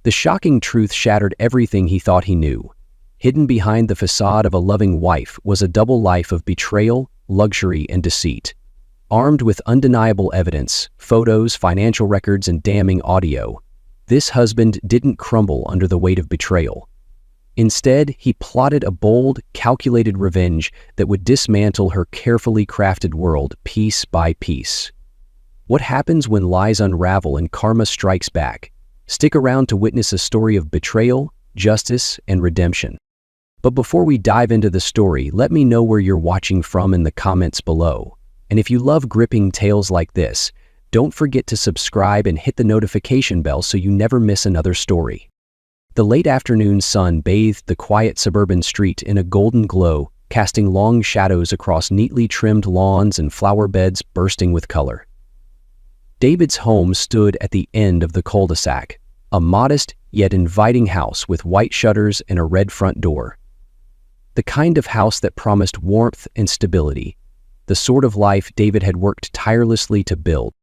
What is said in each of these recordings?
The shocking truth shattered everything he thought he knew. Hidden behind the facade of a loving wife was a double life of betrayal, luxury, and deceit. Armed with undeniable evidence, photos, financial records, and damning audio, this husband didn't crumble under the weight of betrayal. Instead, he plotted a bold, calculated revenge that would dismantle her carefully crafted world piece by piece. What happens when lies unravel and karma strikes back? Stick around to witness a story of betrayal, justice, and redemption. But before we dive into the story, let me know where you're watching from in the comments below. And if you love gripping tales like this, don't forget to subscribe and hit the notification bell so you never miss another story. The late afternoon sun bathed the quiet suburban street in a golden glow, casting long shadows across neatly trimmed lawns and flower beds bursting with color. David's home stood at the end of the cul-de-sac, a modest yet inviting house with white shutters and a red front door. The kind of house that promised warmth and stability, the sort of life David had worked tirelessly to build.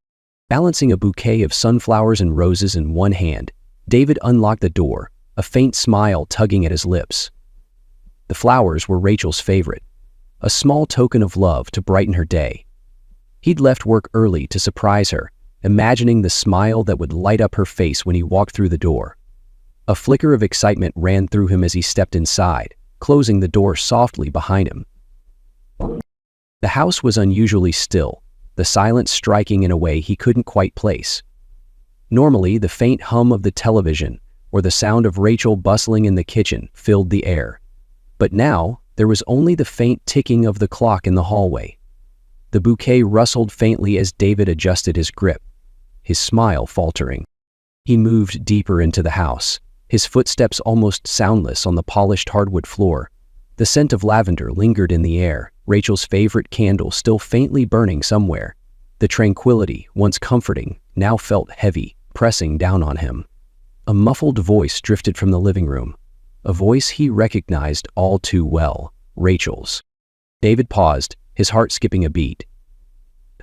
Balancing a bouquet of sunflowers and roses in one hand, David unlocked the door, a faint smile tugging at his lips. The flowers were Rachel's favorite, a small token of love to brighten her day. He'd left work early to surprise her, imagining the smile that would light up her face when he walked through the door. A flicker of excitement ran through him as he stepped inside, closing the door softly behind him. The house was unusually still, the silence striking in a way he couldn't quite place. Normally, the faint hum of the television or the sound of Rachel bustling in the kitchen filled the air. But now, there was only the faint ticking of the clock in the hallway. The bouquet rustled faintly as David adjusted his grip, his smile faltering. He moved deeper into the house, his footsteps almost soundless on the polished hardwood floor. The scent of lavender lingered in the air, Rachel's favorite candle still faintly burning somewhere. The tranquility, once comforting, now felt heavy, pressing down on him. A muffled voice drifted from the living room, a voice he recognized all too well, Rachel's. David paused, his heart skipping a beat.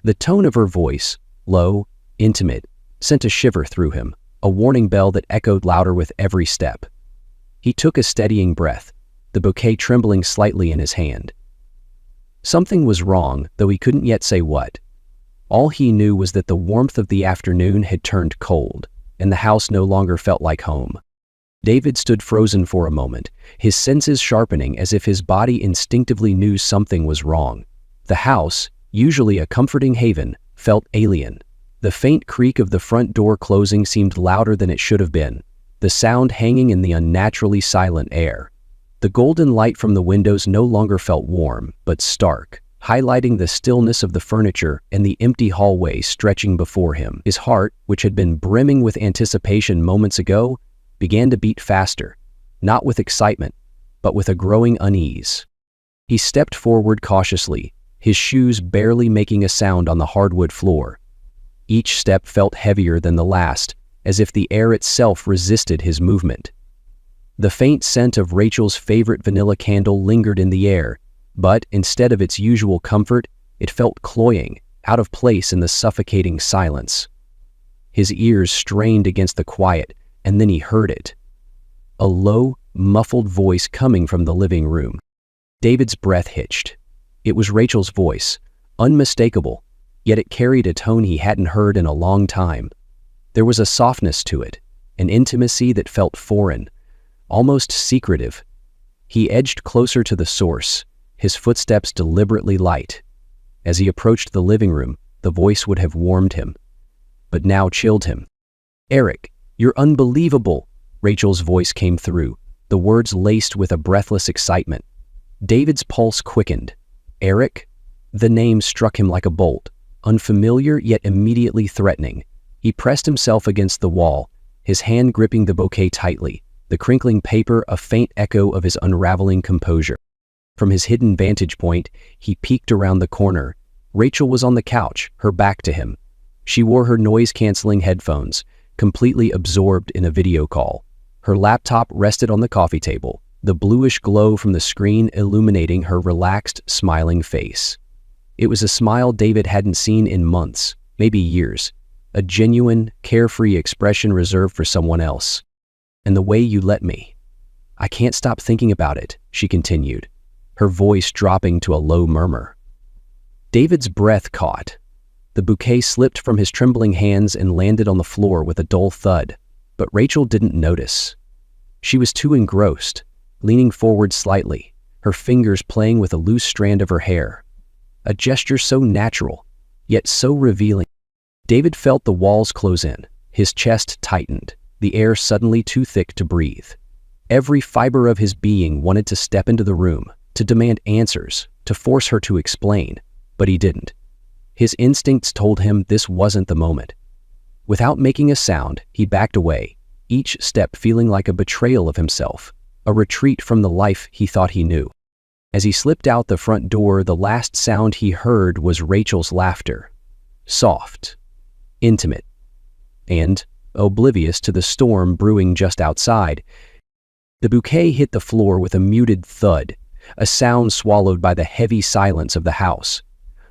The tone of her voice, low, intimate, sent a shiver through him, a warning bell that echoed louder with every step. He took a steadying breath, the bouquet trembling slightly in his hand. Something was wrong, though he couldn't yet say what. All he knew was that the warmth of the afternoon had turned cold, and the house no longer felt like home. David stood frozen for a moment, his senses sharpening as if his body instinctively knew something was wrong. The house, usually a comforting haven, felt alien. The faint creak of the front door closing seemed louder than it should have been, the sound hanging in the unnaturally silent air. The golden light from the windows no longer felt warm, but stark, highlighting the stillness of the furniture and the empty hallway stretching before him. His heart, which had been brimming with anticipation moments ago, began to beat faster, not with excitement, but with a growing unease. He stepped forward cautiously, his shoes barely making a sound on the hardwood floor. Each step felt heavier than the last, as if the air itself resisted his movement. The faint scent of Rachel's favorite vanilla candle lingered in the air, but instead of its usual comfort, it felt cloying, out of place in the suffocating silence. His ears strained against the quiet, and then he heard it. A low, muffled voice coming from the living room. David's breath hitched. It was Rachel's voice, unmistakable, yet it carried a tone he hadn't heard in a long time. There was a softness to it, an intimacy that felt foreign, almost secretive. He edged closer to the source, his footsteps deliberately light. As he approached the living room, the voice would have warmed him, but now chilled him. "Eric, you're unbelievable," Rachel's voice came through, the words laced with a breathless excitement. David's pulse quickened. Eric? The name struck him like a bolt, unfamiliar yet immediately threatening. He pressed himself against the wall, his hand gripping the bouquet tightly, the crinkling paper a faint echo of his unraveling composure. From his hidden vantage point, he peeked around the corner. Rachel was on the couch, her back to him. She wore her noise-canceling headphones, completely absorbed in a video call. Her laptop rested on the coffee table, the bluish glow from the screen illuminating her relaxed, smiling face. It was a smile David hadn't seen in months, maybe years, a genuine, carefree expression reserved for someone else. and the way you let me. I can't stop thinking about it," she continued, her voice dropping to a low murmur. David's breath caught. The bouquet slipped from his trembling hands and landed on the floor with a dull thud, but Rachel didn't notice. She was too engrossed, leaning forward slightly, her fingers playing with a loose strand of her hair. A gesture so natural, yet so revealing. David felt the walls close in, his chest tightened, the air suddenly too thick to breathe. Every fiber of his being wanted to step into the room, to demand answers, to force her to explain, but he didn't. His instincts told him this wasn't the moment. Without making a sound, he backed away, each step feeling like a betrayal of himself, a retreat from the life he thought he knew. As he slipped out the front door, the last sound he heard was Rachel's laughter. Soft, intimate, and, oblivious to the storm brewing just outside, the bouquet hit the floor with a muted thud, a sound swallowed by the heavy silence of the house.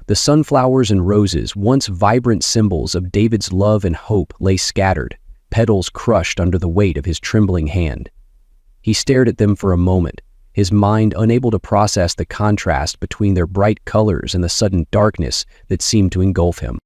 The sunflowers and roses, once vibrant symbols of David's love and hope, lay scattered, petals crushed under the weight of his trembling hand. He stared at them for a moment, his mind unable to process the contrast between their bright colors and the sudden darkness that seemed to engulf him.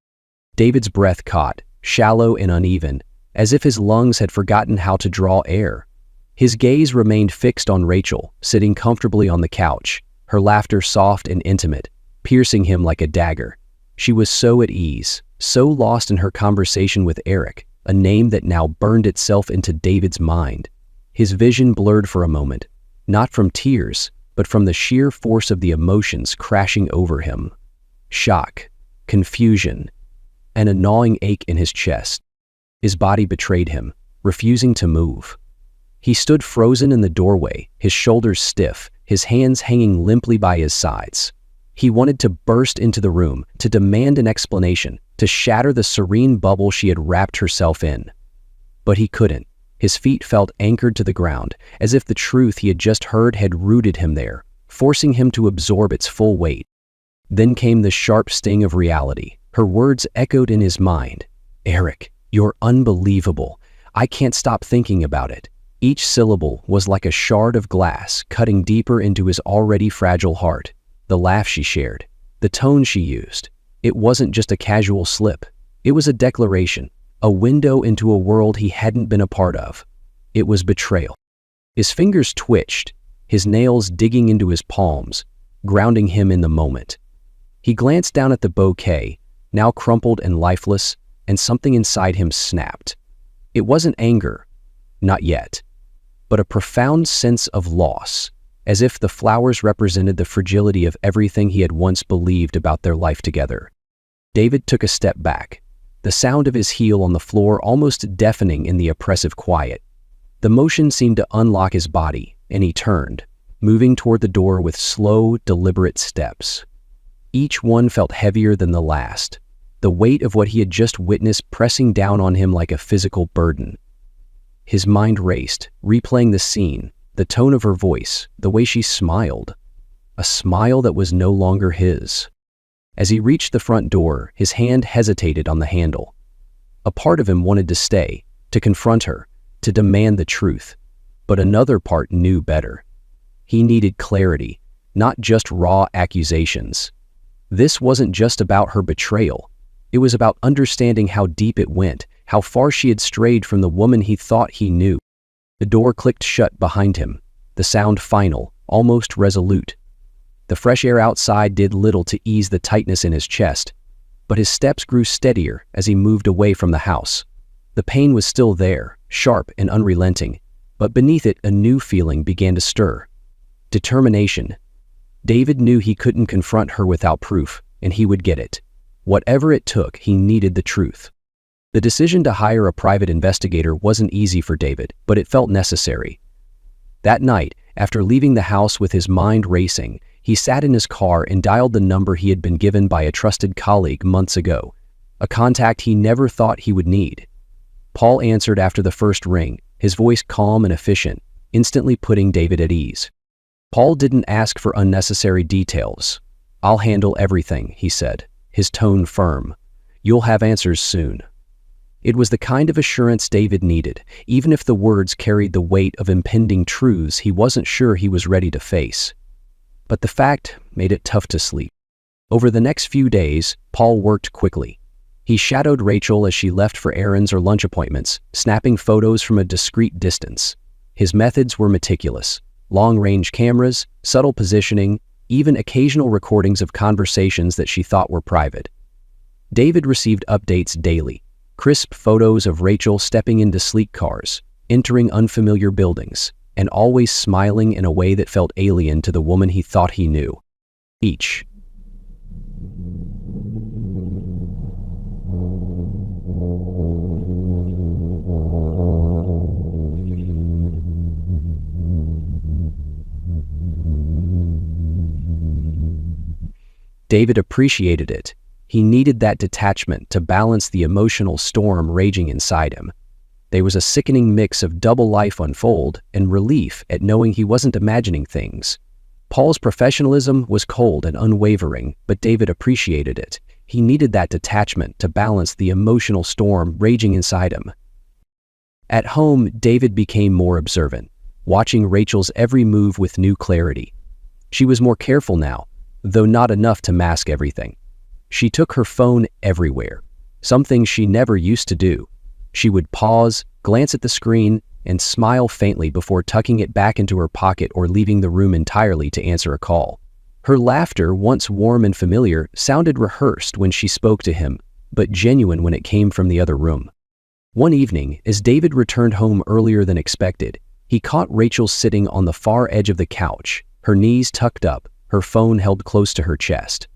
David's breath caught, shallow and uneven, as if his lungs had forgotten how to draw air. His gaze remained fixed on Rachel, sitting comfortably on the couch, her laughter soft and intimate, piercing him like a dagger. She was so at ease, so lost in her conversation with Eric, a name that now burned itself into David's mind. His vision blurred for a moment, not from tears, but from the sheer force of the emotions crashing over him. Shock, confusion, and a gnawing ache in his chest. His body betrayed him, refusing to move. He stood frozen in the doorway, his shoulders stiff, his hands hanging limply by his sides. He wanted to burst into the room, to demand an explanation, to shatter the serene bubble she had wrapped herself in. But he couldn't. His feet felt anchored to the ground, as if the truth he had just heard had rooted him there, forcing him to absorb its full weight. Then came the sharp sting of reality. Her words echoed in his mind. "Eric, you're unbelievable. I can't stop thinking about it." Each syllable was like a shard of glass cutting deeper into his already fragile heart. The laugh she shared, the tone she used. It wasn't just a casual slip. It was a declaration, a window into a world he hadn't been a part of. It was betrayal. His fingers twitched, his nails digging into his palms, grounding him in the moment. He glanced down at the bouquet, now crumpled and lifeless, and something inside him snapped. It wasn't anger, not yet, but a profound sense of loss, as if the flowers represented the fragility of everything he had once believed about their life together. David took a step back, the sound of his heel on the floor almost deafening in the oppressive quiet. The motion seemed to unlock his body, and he turned, moving toward the door with slow, deliberate steps. Each one felt heavier than the last, the weight of what he had just witnessed pressing down on him like a physical burden. His mind raced, replaying the scene, the tone of her voice, the way she smiled. A smile that was no longer his. As he reached the front door, his hand hesitated on the handle. A part of him wanted to stay, to confront her, to demand the truth. But another part knew better. He needed clarity, not just raw accusations. This wasn't just about her betrayal. It was about understanding how deep it went, how far she had strayed from the woman he thought he knew. The door clicked shut behind him, the sound final, almost resolute. The fresh air outside did little to ease the tightness in his chest, but his steps grew steadier as he moved away from the house. The pain was still there, sharp and unrelenting, but beneath it a new feeling began to stir. Determination. David knew he couldn't confront her without proof, and he would get it. Whatever it took, he needed the truth. The decision to hire a private investigator wasn't easy for David, but it felt necessary. That night, after leaving the house with his mind racing, he sat in his car and dialed the number he had been given by a trusted colleague months ago, a contact he never thought he would need. Paul answered after the first ring, his voice calm and efficient, instantly putting David at ease. Paul didn't ask for unnecessary details. "I'll handle everything," he said, his tone firm. "You'll have answers soon." It was the kind of assurance David needed, even if the words carried the weight of impending truths he wasn't sure he was ready to face. But the fact made it tough to sleep. Over the next few days, Paul worked quickly. He shadowed Rachel as she left for errands or lunch appointments, snapping photos from a discreet distance. His methods were meticulous: long-range cameras, subtle positioning, even occasional recordings of conversations that she thought were private. David received updates daily: crisp photos of Rachel stepping into sleek cars, entering unfamiliar buildings, and always smiling in a way that felt alien to the woman he thought he knew. Each. David appreciated it. He needed that detachment to balance the emotional storm raging inside him. There was a sickening mix of double life unfold and relief at knowing he wasn't imagining things. Paul's professionalism was cold and unwavering, but David appreciated it. He needed that detachment to balance the emotional storm raging inside him. At home, David became more observant, watching Rachel's every move with new clarity. She was more careful now, though not enough to mask everything. She took her phone everywhere, something she never used to do. She would pause, glance at the screen, and smile faintly before tucking it back into her pocket or leaving the room entirely to answer a call. Her laughter, once warm and familiar, sounded rehearsed when she spoke to him, but genuine when it came from the other room. One evening, as David returned home earlier than expected, he caught Rachel sitting on the far edge of the couch, her knees tucked up, her phone held close to her chest.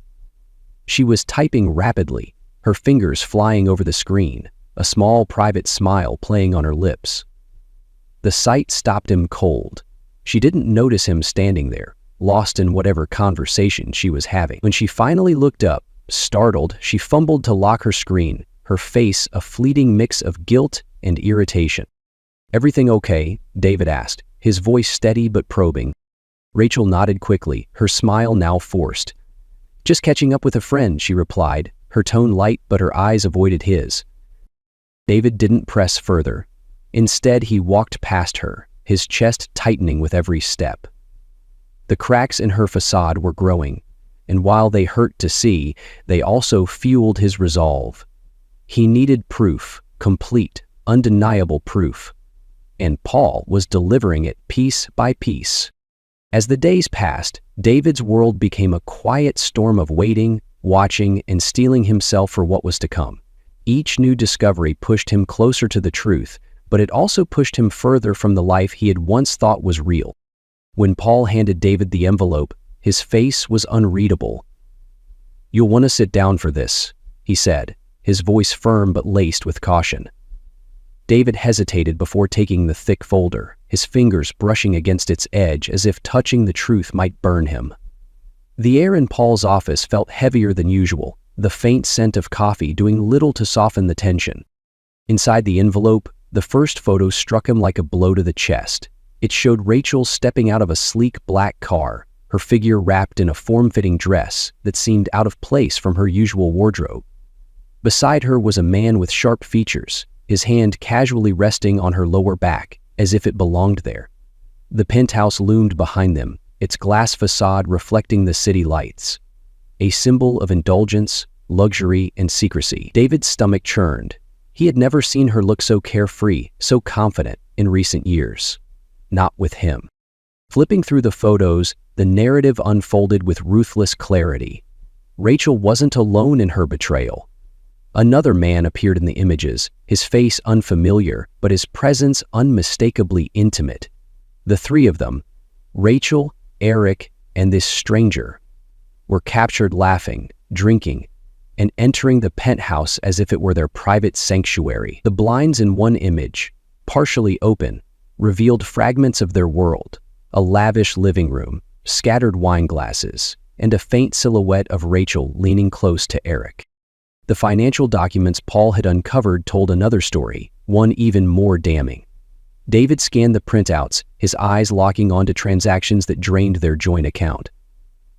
She was typing rapidly, her fingers flying over the screen, a small private smile playing on her lips. The sight stopped him cold. She didn't notice him standing there, lost in whatever conversation she was having. When she finally looked up, startled, she fumbled to lock her screen, her face a fleeting mix of guilt and irritation. "Everything okay?" David asked, his voice steady but probing. Rachel nodded quickly, her smile now forced. "Just catching up with a friend," she replied, her tone light but her eyes avoided his. David didn't press further. Instead, he walked past her, his chest tightening with every step. The cracks in her facade were growing, and while they hurt to see, they also fueled his resolve. He needed proof, complete, undeniable proof. And Paul was delivering it piece by piece. As the days passed, David's world became a quiet storm of waiting, watching, and steeling himself for what was to come. Each new discovery pushed him closer to the truth, but it also pushed him further from the life he had once thought was real. When Paul handed David the envelope, his face was unreadable. "You'll want to sit down for this," he said, his voice firm but laced with caution. David hesitated before taking the thick folder, his fingers brushing against its edge as if touching the truth might burn him. The air in Paul's office felt heavier than usual, the faint scent of coffee doing little to soften the tension. Inside the envelope, the first photo struck him like a blow to the chest. It showed Rachel stepping out of a sleek black car, her figure wrapped in a form-fitting dress that seemed out of place from her usual wardrobe. Beside her was a man with sharp features, his hand casually resting on her lower back, as if it belonged there. The penthouse loomed behind them, its glass facade reflecting the city lights. A symbol of indulgence, luxury, and secrecy. David's stomach churned. He had never seen her look so carefree, so confident, in recent years. Not with him. Flipping through the photos, the narrative unfolded with ruthless clarity. Rachel wasn't alone in her betrayal. Another man appeared in the images, his face unfamiliar, but his presence unmistakably intimate. The three of them, Rachel, Eric, and this stranger, were captured laughing, drinking, and entering the penthouse as if it were their private sanctuary. The blinds in one image, partially open, revealed fragments of their world: a lavish living room, scattered wine glasses, and a faint silhouette of Rachel leaning close to Eric. The financial documents Paul had uncovered told another story, one even more damning. David scanned the printouts, his eyes locking onto transactions that drained their joint account.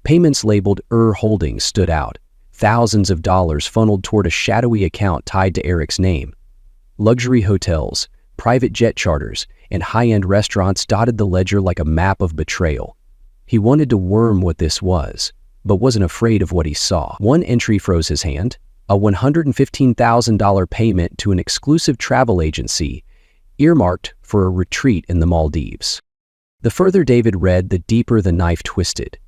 Payments labeled Holdings stood out, thousands of dollars funneled toward a shadowy account tied to Eric's name. Luxury hotels, private jet charters, and high-end restaurants dotted the ledger like a map of betrayal. He wanted to worm what this was, but wasn't afraid of what he saw. One entry froze his hand, a $115,000 payment to an exclusive travel agency earmarked for a retreat in the Maldives. The further David read, the deeper the knife twisted.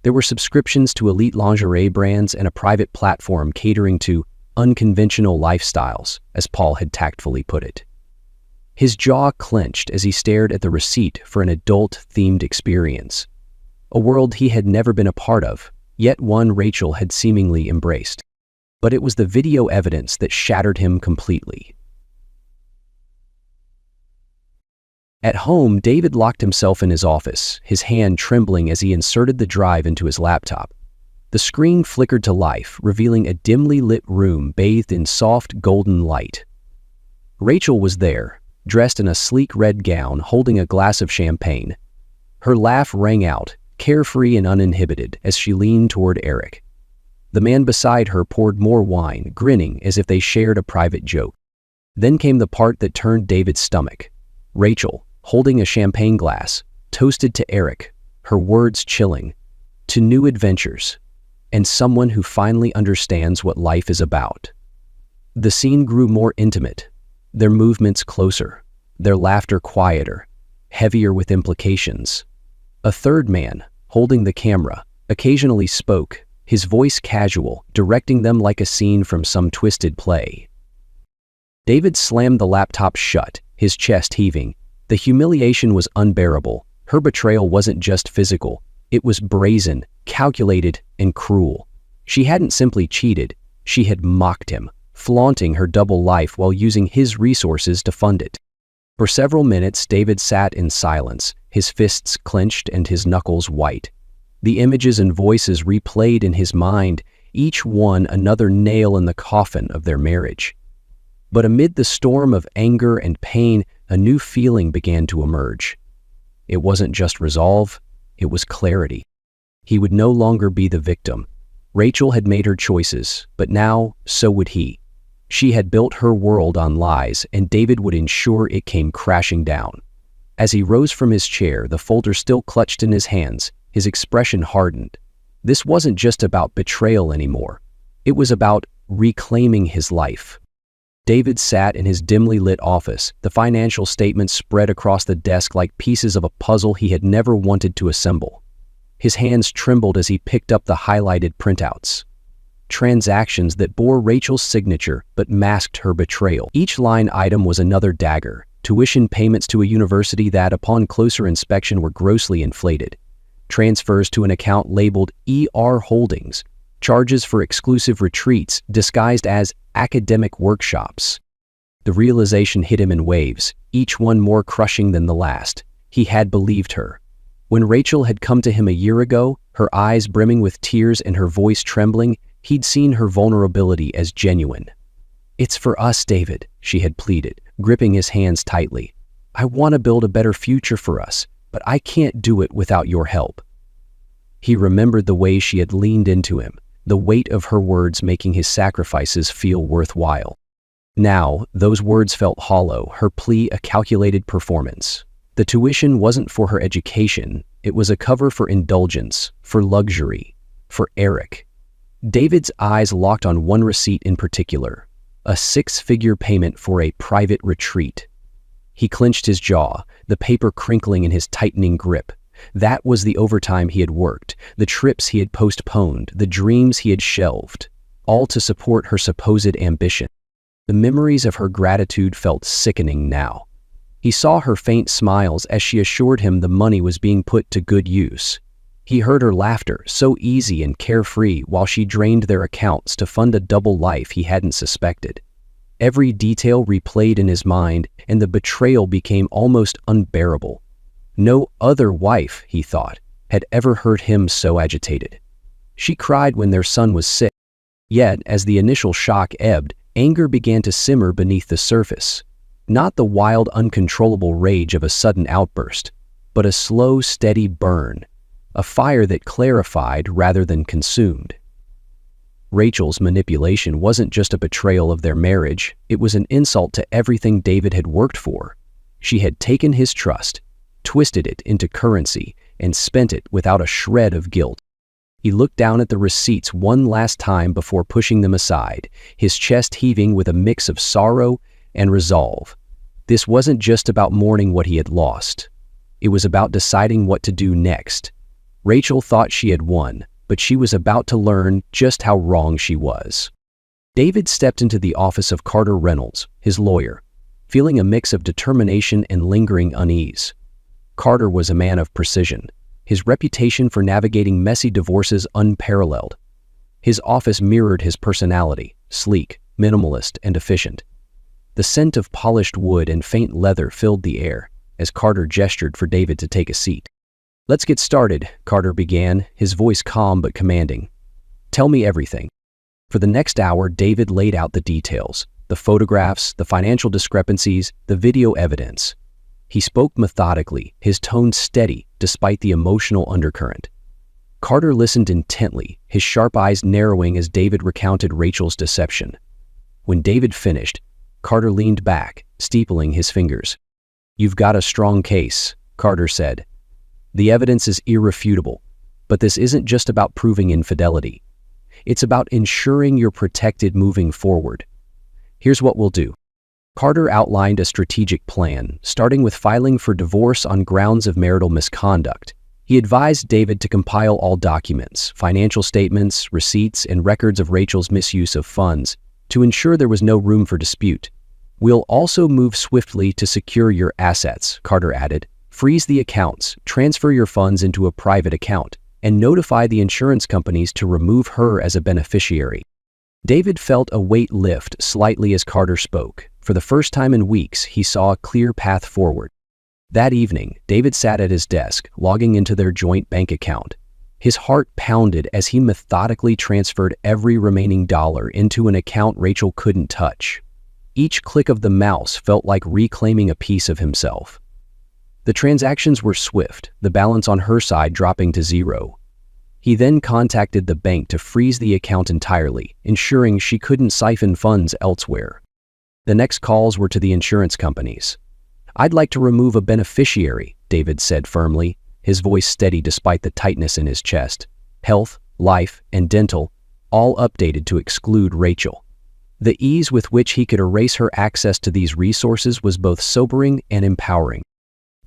There were subscriptions to elite lingerie brands and a private platform catering to unconventional lifestyles, as Paul had tactfully put it. His jaw clenched as he stared at the receipt for an adult-themed experience, a world he had never been a part of, yet one Rachel had seemingly embraced. But it was the video evidence that shattered him completely. At home, David locked himself in his office, his hand trembling as he inserted the drive into his laptop. The screen flickered to life, revealing a dimly lit room bathed in soft golden light. Rachel was there, dressed in a sleek red gown, holding a glass of champagne. Her laugh rang out, carefree and uninhibited, as she leaned toward Eric. The man beside her poured more wine, grinning as if they shared a private joke. Then came the part that turned David's stomach. Rachel, holding a champagne glass, toasted to Eric, her words chilling, to new adventures, and someone who finally understands what life is about. The scene grew more intimate, their movements closer, their laughter quieter, heavier with implications. A third man, holding the camera, occasionally spoke, his voice casual, directing them like a scene from some twisted play. David slammed the laptop shut, his chest heaving. The humiliation was unbearable. Her betrayal wasn't just physical. It was brazen, calculated, and cruel. She hadn't simply cheated. She had mocked him, flaunting her double life while using his resources to fund it. For several minutes, David sat in silence, his fists clenched and his knuckles white. The images and voices replayed in his mind, each one another nail in the coffin of their marriage. But amid the storm of anger and pain, a new feeling began to emerge. It wasn't just resolve, it was clarity. He would no longer be the victim. Rachel had made her choices, but now, so would he. She had built her world on lies, and David would ensure it came crashing down. As he rose from his chair, the folder still clutched in his hands, his expression hardened. This wasn't just about betrayal anymore. It was about reclaiming his life. David sat in his dimly lit office, the financial statements spread across the desk like pieces of a puzzle he had never wanted to assemble. His hands trembled as he picked up the highlighted printouts. Transactions that bore Rachel's signature but masked her betrayal. Each line item was another dagger, tuition payments to a university that, upon closer inspection, were grossly inflated, transfers to an account labeled ER Holdings, charges for exclusive retreats disguised as academic workshops. The realization hit him in waves, each one more crushing than the last. He had believed her. When Rachel had come to him a year ago, her eyes brimming with tears and her voice trembling, he'd seen her vulnerability as genuine. "It's for us, David," she had pleaded, gripping his hands tightly. "I want to build a better future for us, but I can't do it without your help." He remembered the way she had leaned into him, the weight of her words making his sacrifices feel worthwhile. Now, those words felt hollow, her plea a calculated performance. The tuition wasn't for her education, it was a cover for indulgence, for luxury, for Eric. David's eyes locked on one receipt in particular, a six-figure payment for a private retreat. He clenched his jaw, the paper crinkling in his tightening grip. That was the overtime he had worked, the trips he had postponed, the dreams he had shelved, all to support her supposed ambition. The memories of her gratitude felt sickening now. He saw her faint smiles as she assured him the money was being put to good use. He heard her laughter, so easy and carefree, while she drained their accounts to fund a double life he hadn't suspected. Every detail replayed in his mind, and the betrayal became almost unbearable. No other wife, he thought, had ever heard him so agitated. She cried when their son was sick. Yet, as the initial shock ebbed, anger began to simmer beneath the surface. Not the wild, uncontrollable rage of a sudden outburst, but a slow, steady burn, a fire that clarified rather than consumed. Rachel's manipulation wasn't just a betrayal of their marriage, it was an insult to everything David had worked for. She had taken his trust, twisted it into currency, and spent it without a shred of guilt. He looked down at the receipts one last time before pushing them aside, his chest heaving with a mix of sorrow and resolve. This wasn't just about mourning what he had lost. It was about deciding what to do next. Rachel thought she had won, but she was about to learn just how wrong she was. David stepped into the office of Carter Reynolds, his lawyer, feeling a mix of determination and lingering unease. Carter was a man of precision, his reputation for navigating messy divorces unparalleled. His office mirrored his personality, sleek, minimalist, and efficient. The scent of polished wood and faint leather filled the air as Carter gestured for David to take a seat. "Let's get started," Carter began, his voice calm but commanding. "Tell me everything." For the next hour, David laid out the details, the photographs, the financial discrepancies, the video evidence. He spoke methodically, his tone steady despite the emotional undercurrent. Carter listened intently, his sharp eyes narrowing as David recounted Rachel's deception. When David finished, Carter leaned back, steepling his fingers. "You've got a strong case," Carter said. "The evidence is irrefutable, but this isn't just about proving infidelity. It's about ensuring you're protected moving forward. Here's what we'll do." Carter outlined a strategic plan, starting with filing for divorce on grounds of marital misconduct. He advised David to compile all documents, financial statements, receipts, and records of Rachel's misuse of funds to ensure there was no room for dispute. "We'll also move swiftly to secure your assets," Carter added. "Freeze the accounts, transfer your funds into a private account, and notify the insurance companies to remove her as a beneficiary." David felt a weight lift slightly as Carter spoke. For the first time in weeks, he saw a clear path forward. That evening, David sat at his desk, logging into their joint bank account. His heart pounded as he methodically transferred every remaining dollar into an account Rachel couldn't touch. Each click of the mouse felt like reclaiming a piece of himself. The transactions were swift, the balance on her side dropping to zero. He then contacted the bank to freeze the account entirely, ensuring she couldn't siphon funds elsewhere. The next calls were to the insurance companies. "I'd like to remove a beneficiary," David said firmly, his voice steady despite the tightness in his chest. "Health, life, and dental, all updated to exclude Rachel." The ease with which he could erase her access to these resources was both sobering and empowering.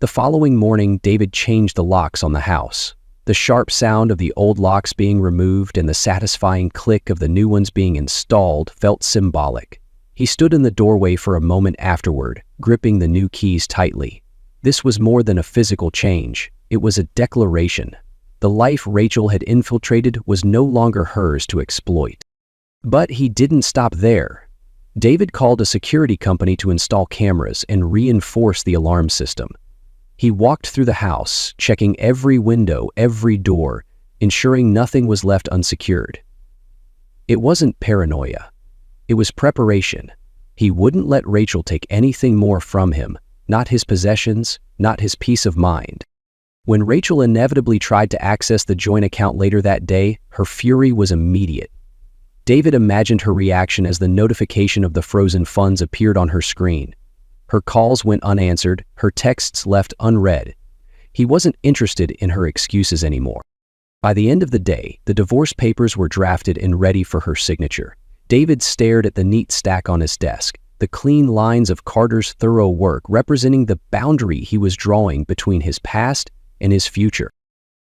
The following morning, David changed the locks on the house. The sharp sound of the old locks being removed and the satisfying click of the new ones being installed felt symbolic. He stood in the doorway for a moment afterward, gripping the new keys tightly. This was more than a physical change. It was a declaration. The life Rachel had infiltrated was no longer hers to exploit. But he didn't stop there. David called a security company to install cameras and reinforce the alarm system. He walked through the house, checking every window, every door, ensuring nothing was left unsecured. It wasn't paranoia. It was preparation. He wouldn't let Rachel take anything more from him, not his possessions, not his peace of mind. When Rachel inevitably tried to access the joint account later that day, her fury was immediate. David imagined her reaction as the notification of the frozen funds appeared on her screen. Her calls went unanswered, her texts left unread. He wasn't interested in her excuses anymore. By the end of the day, the divorce papers were drafted and ready for her signature. David stared at the neat stack on his desk, the clean lines of Carter's thorough work representing the boundary he was drawing between his past and his future.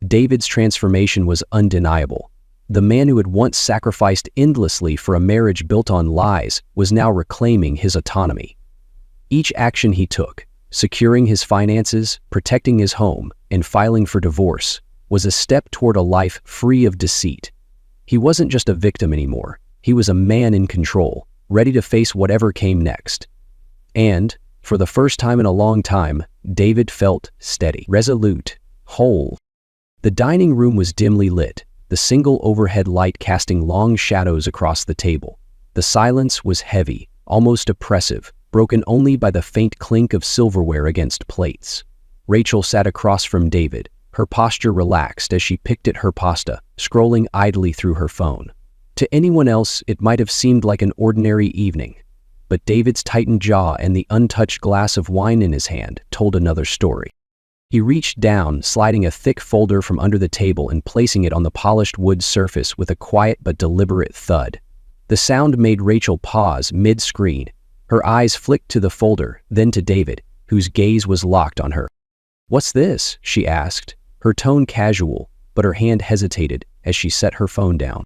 David's transformation was undeniable. The man who had once sacrificed endlessly for a marriage built on lies was now reclaiming his autonomy. Each action he took, securing his finances, protecting his home, and filing for divorce, was a step toward a life free of deceit. He wasn't just a victim anymore. He was a man in control, ready to face whatever came next. And, for the first time in a long time, David felt steady, resolute, whole. The dining room was dimly lit, the single overhead light casting long shadows across the table. The silence was heavy, almost oppressive, broken only by the faint clink of silverware against plates. Rachel sat across from David, her posture relaxed as she picked at her pasta, scrolling idly through her phone. To anyone else, it might have seemed like an ordinary evening, but David's tightened jaw and the untouched glass of wine in his hand told another story. He reached down, sliding a thick folder from under the table and placing it on the polished wood surface with a quiet but deliberate thud. The sound made Rachel pause mid-screen. Her eyes flicked to the folder, then to David, whose gaze was locked on her. "What's this?" she asked, her tone casual, but her hand hesitated as she set her phone down.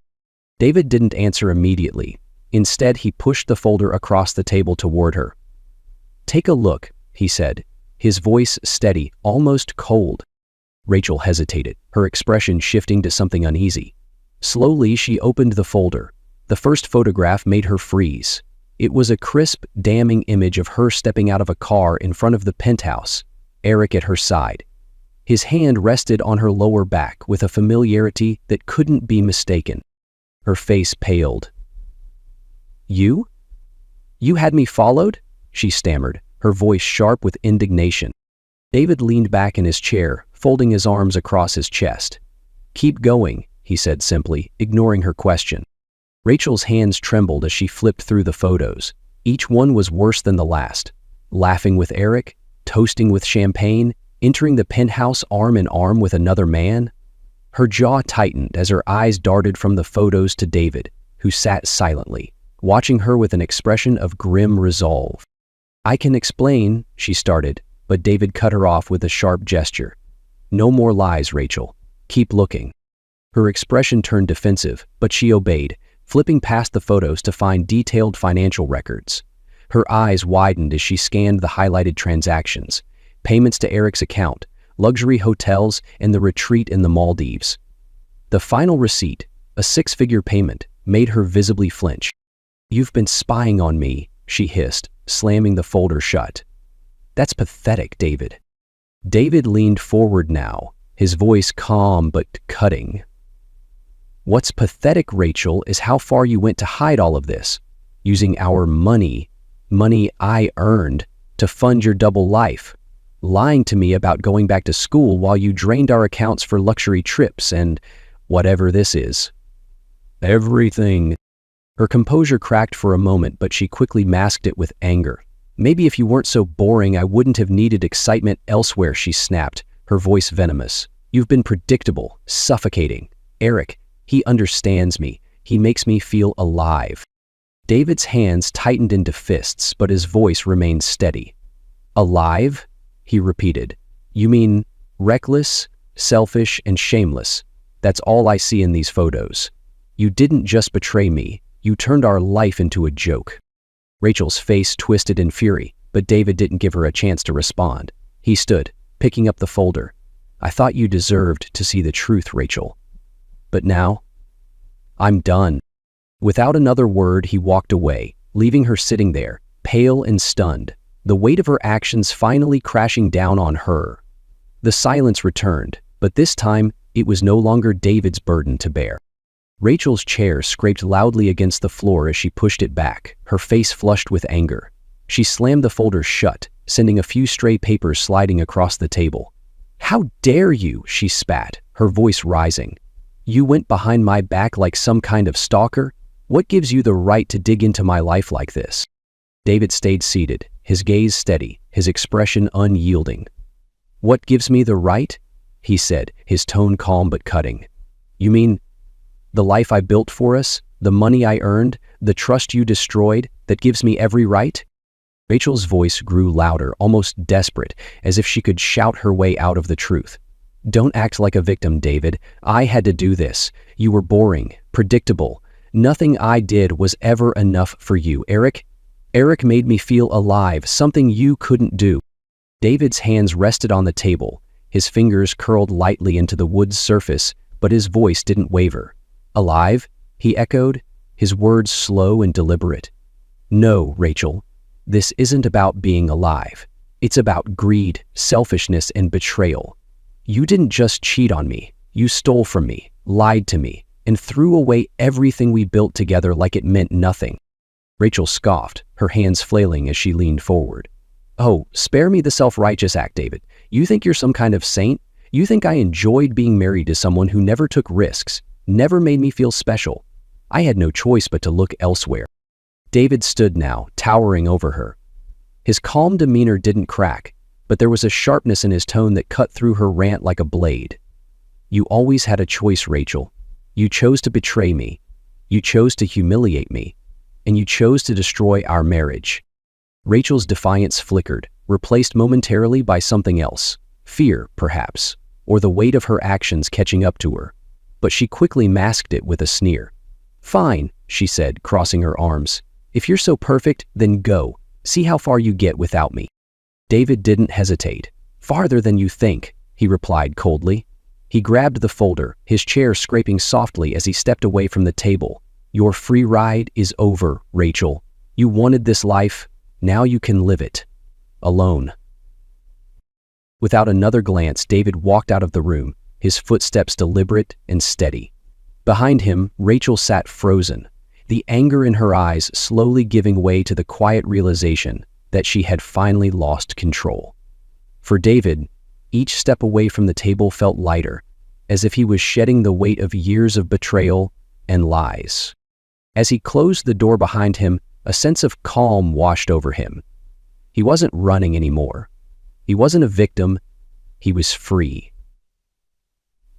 David didn't answer immediately. Instead, he pushed the folder across the table toward her. "Take a look," he said, his voice steady, almost cold. Rachel hesitated, her expression shifting to something uneasy. Slowly, she opened the folder. The first photograph made her freeze. It was a crisp, damning image of her stepping out of a car in front of the penthouse, Eric at her side. His hand rested on her lower back with a familiarity that couldn't be mistaken. Her face paled. "You? You had me followed?" she stammered, her voice sharp with indignation. David leaned back in his chair, folding his arms across his chest. "Keep going," he said simply, ignoring her question. Rachel's hands trembled as she flipped through the photos. Each one was worse than the last. Laughing with Eric, toasting with champagne, entering the penthouse arm in arm with another man. Her jaw tightened as her eyes darted from the photos to David, who sat silently, watching her with an expression of grim resolve. "I can explain," she started, but David cut her off with a sharp gesture. "No more lies, Rachel. Keep looking." Her expression turned defensive, but she obeyed, flipping past the photos to find detailed financial records. Her eyes widened as she scanned the highlighted transactions, payments to Eric's account, luxury hotels, and the retreat in the Maldives. The final receipt, a six-figure payment, made her visibly flinch. "You've been spying on me," she hissed, slamming the folder shut. "That's pathetic, David." David leaned forward now, his voice calm but cutting. "What's pathetic, Rachel, is how far you went to hide all of this, using our money I earned, to fund your double life, lying to me about going back to school while you drained our accounts for luxury trips and whatever this is." "Everything." Her composure cracked for a moment, but she quickly masked it with anger. "Maybe if you weren't so boring, I wouldn't have needed excitement elsewhere," she snapped, her voice venomous. "You've been predictable, suffocating. Eric, he understands me. He makes me feel alive." David's hands tightened into fists, but his voice remained steady. "Alive?" he repeated. "You mean reckless, selfish, and shameless? That's all I see in these photos. You didn't just betray me. You turned our life into a joke." Rachel's face twisted in fury, but David didn't give her a chance to respond. He stood, picking up the folder. "I thought you deserved to see the truth, Rachel. But now, I'm done." Without another word, he walked away, leaving her sitting there, pale and stunned, the weight of her actions finally crashing down on her. The silence returned, but this time, it was no longer David's burden to bear. Rachel's chair scraped loudly against the floor as she pushed it back, her face flushed with anger. She slammed the folder shut, sending a few stray papers sliding across the table. "How dare you?" she spat, her voice rising. "You went behind my back like some kind of stalker? What gives you the right to dig into my life like this?" David stayed seated, his gaze steady, his expression unyielding. "What gives me the right?" he said, his tone calm but cutting. "You mean the life I built for us, the money I earned, the trust you destroyed, that gives me every right?" Rachel's voice grew louder, almost desperate, as if she could shout her way out of the truth. "Don't act like a victim, David. I had to do this. You were boring, predictable. Nothing I did was ever enough for you, Eric. Eric made me feel alive, something you couldn't do." David's hands rested on the table, his fingers curled lightly into the wood's surface, but his voice didn't waver. "Alive?" he echoed, his words slow and deliberate. "No, Rachel. This isn't about being alive. It's about greed, selfishness, and betrayal. You didn't just cheat on me. You stole from me, lied to me, and threw away everything we built together like it meant nothing." Rachel scoffed, her hands flailing as she leaned forward. "Oh, spare me the self-righteous act, David. You think you're some kind of saint? You think I enjoyed being married to someone who never took risks, never made me feel special? I had no choice but to look elsewhere. David stood now, towering over her. His calm demeanor didn't crack, but there was a sharpness in his tone that cut through her rant like a blade. You always had a choice, Rachel. You chose to betray me. You chose to humiliate me. And you chose to destroy our marriage. Rachel's defiance flickered, replaced momentarily by something else. Fear, perhaps, or the weight of her actions catching up to her. But she quickly masked it with a sneer. Fine, she said, crossing her arms. If you're so perfect, then go. See how far you get without me. David didn't hesitate. Farther than you think, he replied coldly. He grabbed the folder, his chair scraping softly as he stepped away from the table. Your free ride is over, Rachel. You wanted this life. Now you can live it. Alone. Without another glance, David walked out of the room, his footsteps deliberate and steady. Behind him, Rachel sat frozen, the anger in her eyes slowly giving way to the quiet realization that she had finally lost control. For David, each step away from the table felt lighter, as if he was shedding the weight of years of betrayal and lies. As he closed the door behind him, a sense of calm washed over him. He wasn't running anymore. He wasn't a victim. He was free.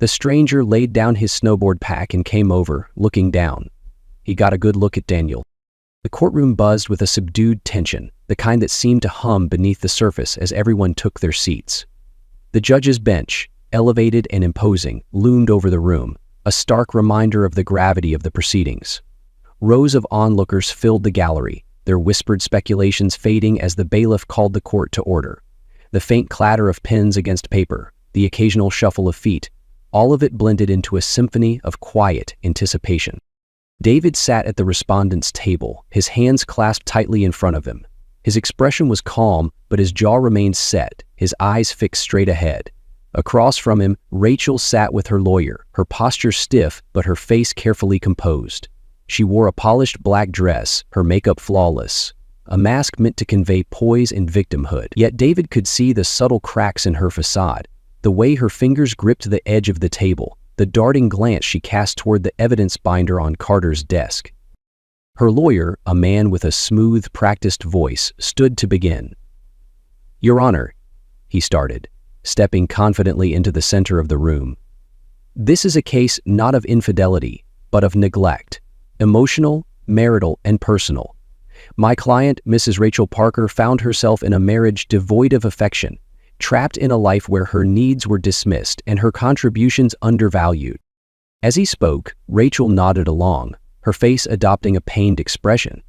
The stranger laid down his snowboard pack and came over, looking down. He got a good look at Daniel. The courtroom buzzed with a subdued tension, the kind that seemed to hum beneath the surface as everyone took their seats. The judge's bench, elevated and imposing, loomed over the room, a stark reminder of the gravity of the proceedings. Rows of onlookers filled the gallery, their whispered speculations fading as the bailiff called the court to order. The faint clatter of pens against paper, the occasional shuffle of feet, all of it blended into a symphony of quiet anticipation. David sat at the respondents' table, his hands clasped tightly in front of him. His expression was calm, but his jaw remained set, his eyes fixed straight ahead. Across from him, Rachel sat with her lawyer, her posture stiff but her face carefully composed. She wore a polished black dress, her makeup flawless, a mask meant to convey poise and victimhood. Yet David could see the subtle cracks in her facade, the way her fingers gripped the edge of the table, the darting glance she cast toward the evidence binder on Carter's desk. Her lawyer, a man with a smooth, practiced voice, stood to begin. Your Honor, he started, stepping confidently into the center of the room. This is a case not of infidelity, but of neglect. Emotional, marital, and personal. My client, Mrs. Rachel Parker, found herself in a marriage devoid of affection, trapped in a life where her needs were dismissed and her contributions undervalued. As he spoke, Rachel nodded along, her face adopting a pained expression.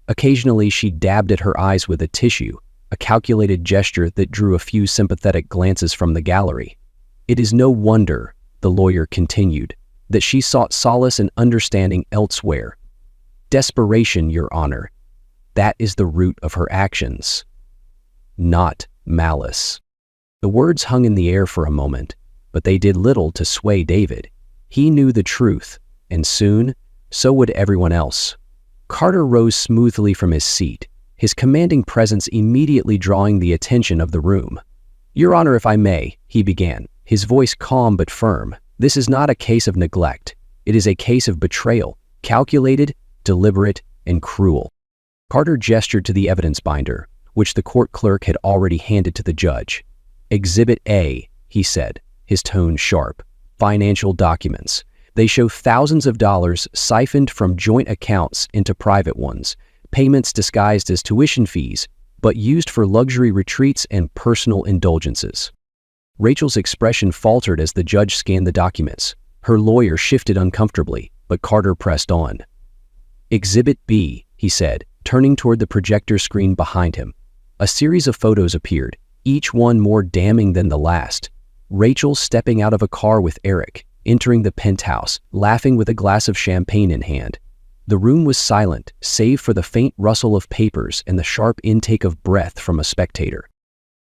Occasionally, she dabbed at her eyes with a tissue, a calculated gesture that drew a few sympathetic glances from the gallery. It is no wonder, the lawyer continued, that she sought solace and understanding elsewhere. Desperation, Your Honor. That is the root of her actions. Not malice. The words hung in the air for a moment, but they did little to sway David. He knew the truth, and soon, so would everyone else. Carter rose smoothly from his seat, his commanding presence immediately drawing the attention of the room. Your Honor, if I may, he began, his voice calm but firm. This is not a case of neglect. It is a case of betrayal, calculated, deliberate, and cruel. Carter gestured to the evidence binder, which the court clerk had already handed to the judge. Exhibit A, he said, his tone sharp. Financial documents. They show thousands of dollars siphoned from joint accounts into private ones, payments disguised as tuition fees, but used for luxury retreats and personal indulgences. Rachel's expression faltered as the judge scanned the documents. Her lawyer shifted uncomfortably, but Carter pressed on. Exhibit B, he said, turning toward the projector screen behind him. A series of photos appeared, each one more damning than the last. Rachel stepping out of a car with Eric, entering the penthouse, laughing with a glass of champagne in hand. The room was silent, save for the faint rustle of papers and the sharp intake of breath from a spectator.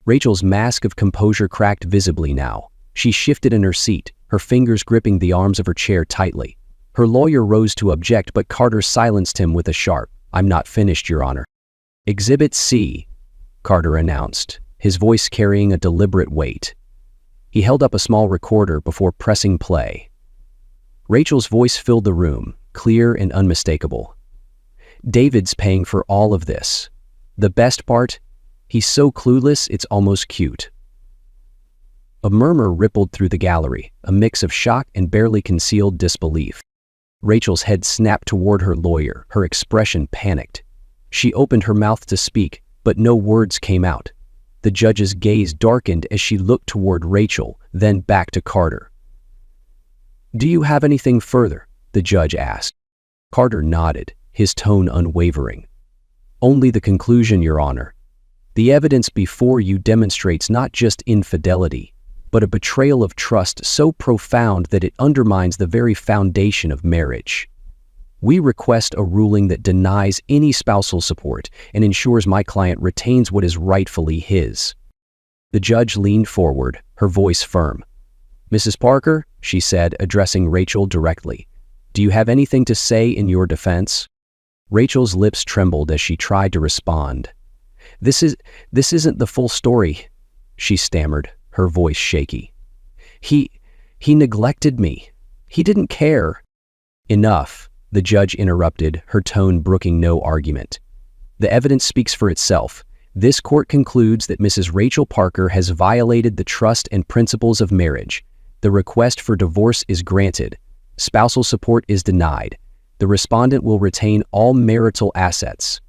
Rachel's mask of composure cracked visibly now. She shifted in her seat, her fingers gripping the arms of her chair tightly. Her lawyer rose to object, but Carter silenced him with a sharp, I'm not finished, Your Honor. Exhibit C, Carter announced, his voice carrying a deliberate weight. He held up a small recorder before pressing play. Rachel's voice filled the room, clear and unmistakable. David's paying for all of this. The best part? He's so clueless it's almost cute. A murmur rippled through the gallery, a mix of shock and barely concealed disbelief. Rachel's head snapped toward her lawyer, her expression panicked. She opened her mouth to speak, but no words came out. The judge's gaze darkened as she looked toward Rachel, then back to Carter. "Do you have anything further?" the judge asked. Carter nodded, his tone unwavering. "Only the conclusion, Your Honor. The evidence before you demonstrates not just infidelity, but a betrayal of trust so profound that it undermines the very foundation of marriage. We request a ruling that denies any spousal support and ensures my client retains what is rightfully his." The judge leaned forward, her voice firm. "Mrs. Parker," she said, addressing Rachel directly, "do you have anything to say in your defense?" Rachel's lips trembled as she tried to respond. This isn't the full story," she stammered, her voice shaky. He neglected me. He didn't care." "Enough," the judge interrupted, her tone brooking no argument. "The evidence speaks for itself. This court concludes that Mrs. Rachel Parker has violated the trust and principles of marriage. The request for divorce is granted. Spousal support is denied. The respondent will retain all marital assets."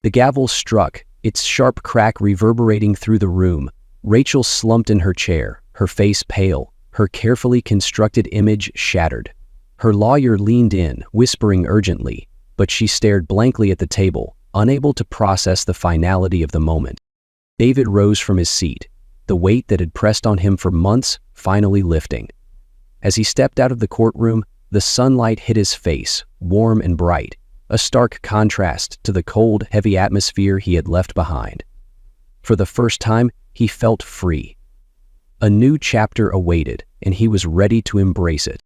The gavel struck, its sharp crack reverberating through the room. Rachel slumped in her chair, her face pale, her carefully constructed image shattered. Her lawyer leaned in, whispering urgently, but she stared blankly at the table, unable to process the finality of the moment. David rose from his seat, the weight that had pressed on him for months finally lifting. As he stepped out of the courtroom, the sunlight hit his face, warm and bright, a stark contrast to the cold, heavy atmosphere he had left behind. For the first time, he felt free. A new chapter awaited, and he was ready to embrace it.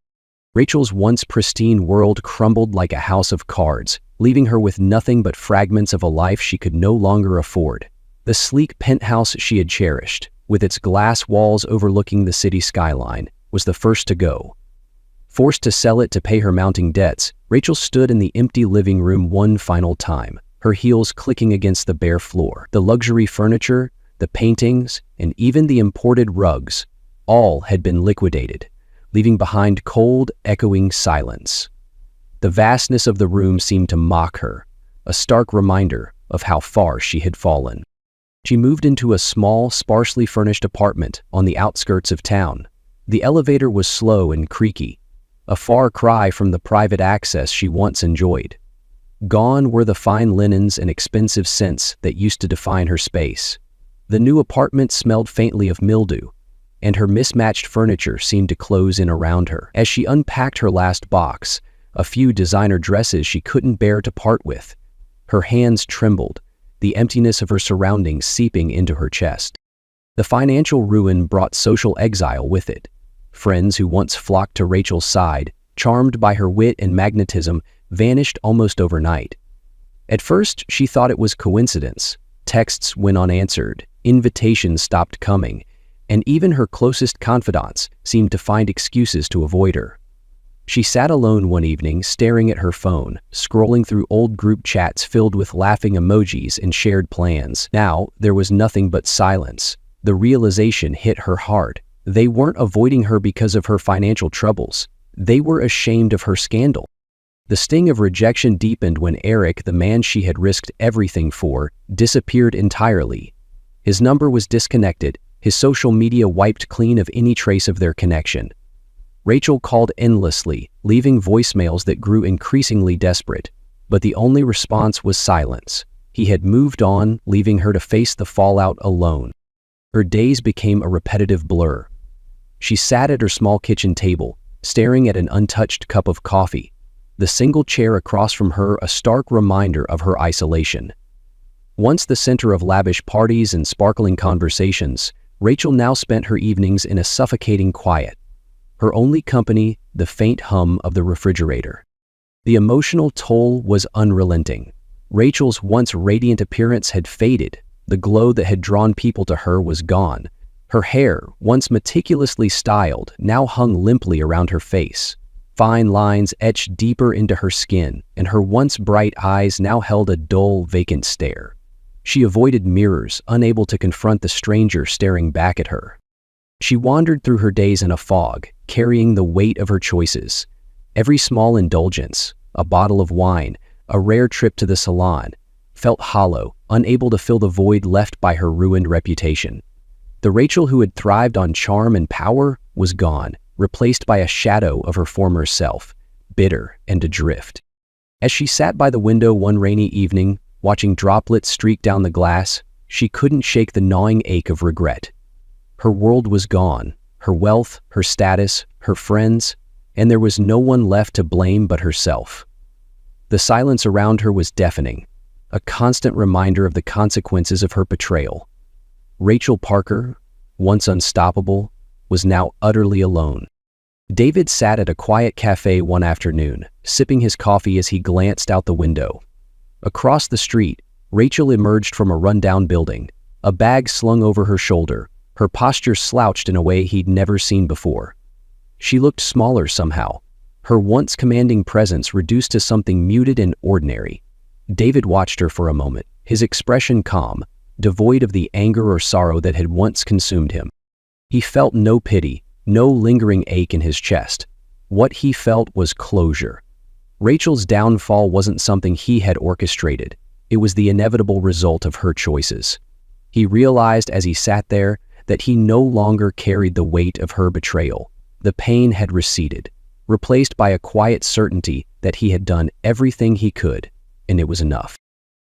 Rachel's once pristine world crumbled like a house of cards, leaving her with nothing but fragments of a life she could no longer afford. The sleek penthouse she had cherished, with its glass walls overlooking the city skyline, was the first to go. Forced to sell it to pay her mounting debts, Rachel stood in the empty living room one final time, her heels clicking against the bare floor. The luxury furniture, the paintings, and even the imported rugs, all had been liquidated, leaving behind cold, echoing silence. The vastness of the room seemed to mock her, a stark reminder of how far she had fallen. She moved into a small, sparsely furnished apartment on the outskirts of town. The elevator was slow and creaky, a far cry from the private access she once enjoyed. Gone were the fine linens and expensive scents that used to define her space. The new apartment smelled faintly of mildew, and her mismatched furniture seemed to close in around her. As she unpacked her last box, a few designer dresses she couldn't bear to part with, her hands trembled, the emptiness of her surroundings seeping into her chest. The financial ruin brought social exile with it. Friends who once flocked to Rachel's side, charmed by her wit and magnetism, vanished almost overnight. At first, she thought it was coincidence. Texts went unanswered, invitations stopped coming, and even her closest confidants seemed to find excuses to avoid her. She sat alone one evening, staring at her phone, scrolling through old group chats filled with laughing emojis and shared plans. Now, there was nothing but silence. The realization hit her hard. They weren't avoiding her because of her financial troubles. They were ashamed of her scandal. The sting of rejection deepened when Eric, the man she had risked everything for, disappeared entirely. His number was disconnected, his social media wiped clean of any trace of their connection. Rachel called endlessly, leaving voicemails that grew increasingly desperate, but the only response was silence. He had moved on, leaving her to face the fallout alone. Her days became a repetitive blur. She sat at her small kitchen table, staring at an untouched cup of coffee, the single chair across from her a stark reminder of her isolation. Once the center of lavish parties and sparkling conversations, Rachel now spent her evenings in a suffocating quiet. Her only company, the faint hum of the refrigerator. The emotional toll was unrelenting. Rachel's once radiant appearance had faded. The glow that had drawn people to her was gone. Her hair, once meticulously styled, now hung limply around her face. Fine lines etched deeper into her skin, and her once bright eyes now held a dull, vacant stare. She avoided mirrors, unable to confront the stranger staring back at her. She wandered through her days in a fog, carrying the weight of her choices. Every small indulgence, a bottle of wine, a rare trip to the salon, felt hollow, unable to fill the void left by her ruined reputation. The Rachel who had thrived on charm and power was gone, replaced by a shadow of her former self, bitter and adrift. As she sat by the window one rainy evening, watching droplets streak down the glass, she couldn't shake the gnawing ache of regret. Her world was gone, her wealth, her status, her friends, and there was no one left to blame but herself. The silence around her was deafening, a constant reminder of the consequences of her betrayal. Rachel Parker, once unstoppable, was now utterly alone. David sat at a quiet cafe one afternoon, sipping his coffee as he glanced out the window. Across the street, Rachel emerged from a rundown building, a bag slung over her shoulder, her posture slouched in a way he'd never seen before. She looked smaller somehow, her once commanding presence reduced to something muted and ordinary. David watched her for a moment, his expression calm, devoid of the anger or sorrow that had once consumed him. He felt no pity, no lingering ache in his chest. What he felt was closure. Rachel's downfall wasn't something he had orchestrated. It was the inevitable result of her choices. He realized as he sat there that he no longer carried the weight of her betrayal. The pain had receded, replaced by a quiet certainty that he had done everything he could, and it was enough.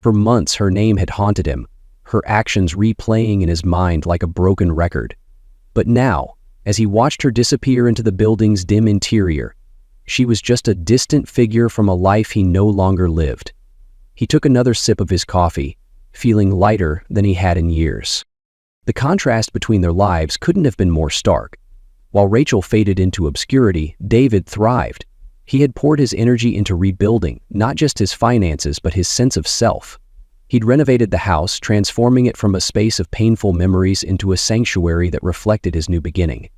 For months her name had haunted him, her actions replaying in his mind like a broken record. But now, as he watched her disappear into the building's dim interior, she was just a distant figure from a life he no longer lived. He took another sip of his coffee, feeling lighter than he had in years. The contrast between their lives couldn't have been more stark. While Rachel faded into obscurity, David thrived. He had poured his energy into rebuilding not just his finances but his sense of self. He'd renovated the house, transforming it from a space of painful memories into a sanctuary that reflected his new beginning.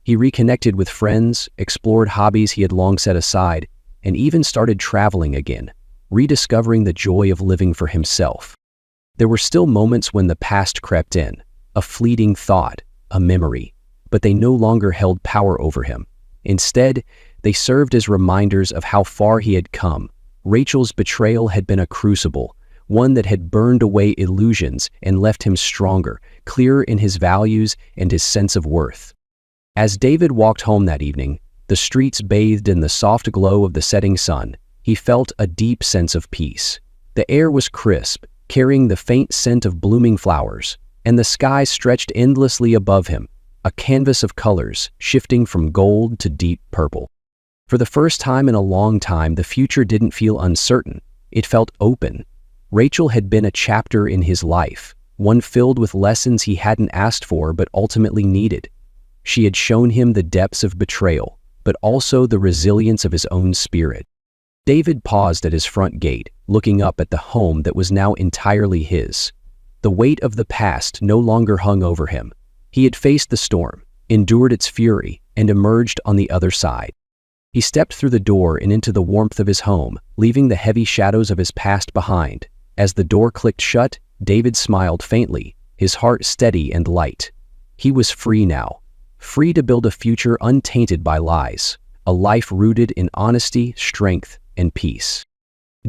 He reconnected with friends, explored hobbies he had long set aside, and even started traveling again, rediscovering the joy of living for himself. There were still moments when the past crept in, a fleeting thought, a memory, but they no longer held power over him. Instead, they served as reminders of how far he had come. Rachel's betrayal had been a crucible, one that had burned away illusions and left him stronger, clearer in his values and his sense of worth. As David walked home that evening, the streets bathed in the soft glow of the setting sun, he felt a deep sense of peace. The air was crisp, carrying the faint scent of blooming flowers, and the sky stretched endlessly above him, a canvas of colors shifting from gold to deep purple. For the first time in a long time, the future didn't feel uncertain, it felt open. Rachel had been a chapter in his life, one filled with lessons he hadn't asked for but ultimately needed. She had shown him the depths of betrayal, but also the resilience of his own spirit. David paused at his front gate, looking up at the home that was now entirely his. The weight of the past no longer hung over him. He had faced the storm, endured its fury, and emerged on the other side. He stepped through the door and into the warmth of his home, leaving the heavy shadows of his past behind. As the door clicked shut, David smiled faintly, his heart steady and light. He was free now, free to build a future untainted by lies, a life rooted in honesty, strength, and peace.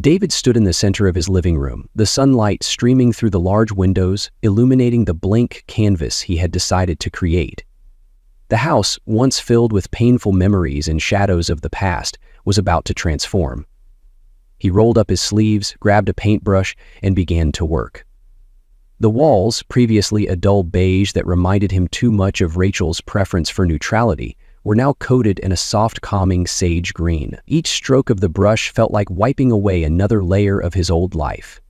David stood in the center of his living room, the sunlight streaming through the large windows, illuminating the blank canvas he had decided to create. The house, once filled with painful memories and shadows of the past, was about to transform. He rolled up his sleeves, grabbed a paintbrush, and began to work. The walls, previously a dull beige that reminded him too much of Rachel's preference for neutrality, were now coated in a soft, calming sage green. Each stroke of the brush felt like wiping away another layer of his old life.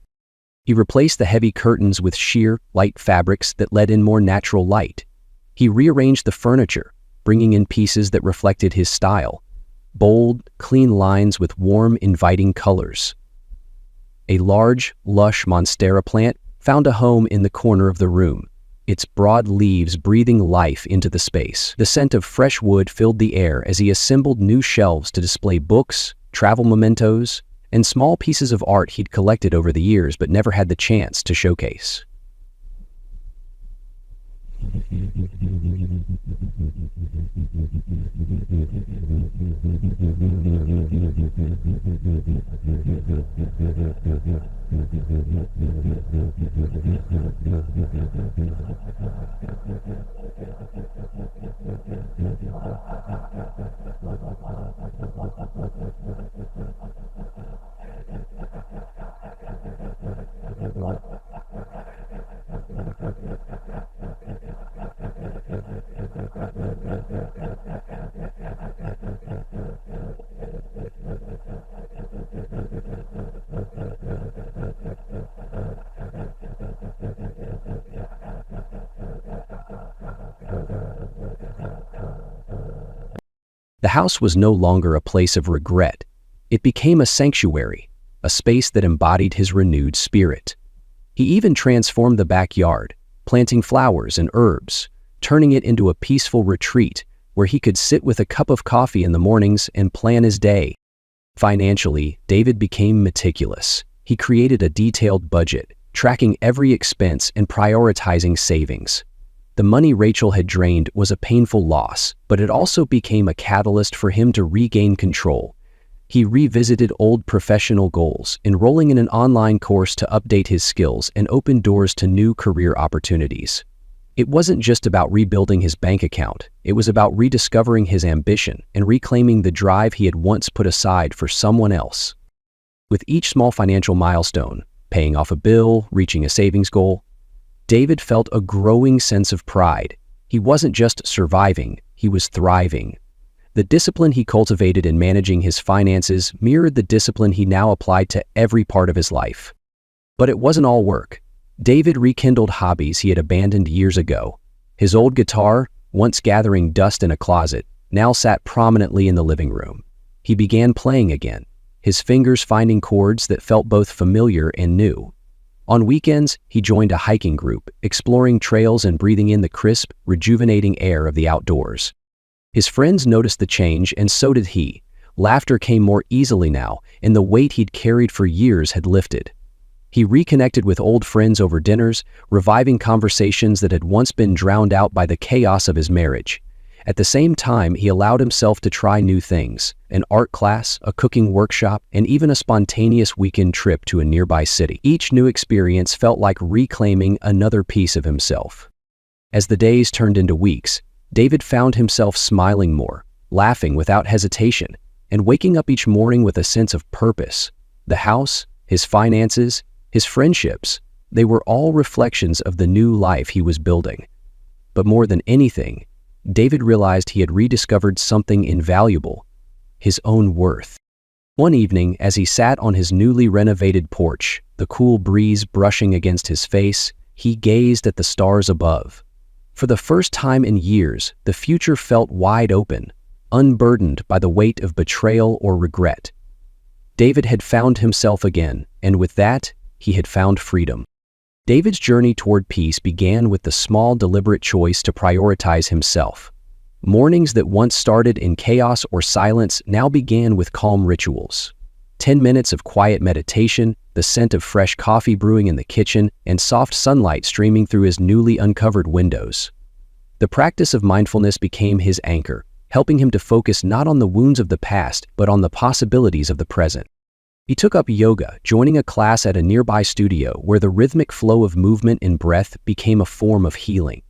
He replaced the heavy curtains with sheer, light fabrics that let in more natural light. He rearranged the furniture, bringing in pieces that reflected his style. Bold, clean lines with warm, inviting colors. A large, lush monstera plant found a home in the corner of the room, its broad leaves breathing life into the space. The scent of fresh wood filled the air as he assembled new shelves to display books, travel mementos, and small pieces of art he'd collected over the years but never had the chance to showcase. The house was no longer a place of regret. It became a sanctuary, a space that embodied his renewed spirit. He even transformed the backyard, planting flowers and herbs, turning it into a peaceful retreat where he could sit with a cup of coffee in the mornings and plan his day. Financially, David became meticulous. He created a detailed budget, tracking every expense and prioritizing savings. The money Rachel had drained was a painful loss, but it also became a catalyst for him to regain control. He revisited old professional goals, enrolling in an online course to update his skills and open doors to new career opportunities. It wasn't just about rebuilding his bank account, it was about rediscovering his ambition and reclaiming the drive he had once put aside for someone else. With each small financial milestone, paying off a bill, reaching a savings goal, David felt a growing sense of pride. He wasn't just surviving, he was thriving. The discipline he cultivated in managing his finances mirrored the discipline he now applied to every part of his life. But it wasn't all work. David rekindled hobbies he had abandoned years ago. His old guitar, once gathering dust in a closet, now sat prominently in the living room. He began playing again, his fingers finding chords that felt both familiar and new. On weekends, he joined a hiking group, exploring trails and breathing in the crisp, rejuvenating air of the outdoors. His friends noticed the change, and so did he. Laughter came more easily now, and the weight he'd carried for years had lifted. He reconnected with old friends over dinners, reviving conversations that had once been drowned out by the chaos of his marriage. At the same time, he allowed himself to try new things, an art class, a cooking workshop, and even a spontaneous weekend trip to a nearby city. Each new experience felt like reclaiming another piece of himself. As the days turned into weeks, David found himself smiling more, laughing without hesitation, and waking up each morning with a sense of purpose. The house, his finances, his friendships, they were all reflections of the new life he was building. But more than anything, David realized he had rediscovered something invaluable: his own worth. One evening, as he sat on his newly renovated porch, the cool breeze brushing against his face, he gazed at the stars above. For the first time in years, the future felt wide open, unburdened by the weight of betrayal or regret. David had found himself again, and with that, he had found freedom. David's journey toward peace began with the small, deliberate choice to prioritize himself. Mornings that once started in chaos or silence now began with calm rituals. 10 minutes of quiet meditation, the scent of fresh coffee brewing in the kitchen, and soft sunlight streaming through his newly uncovered windows. The practice of mindfulness became his anchor, helping him to focus not on the wounds of the past, but on the possibilities of the present. He took up yoga, joining a class at a nearby studio where the rhythmic flow of movement and breath became a form of healing.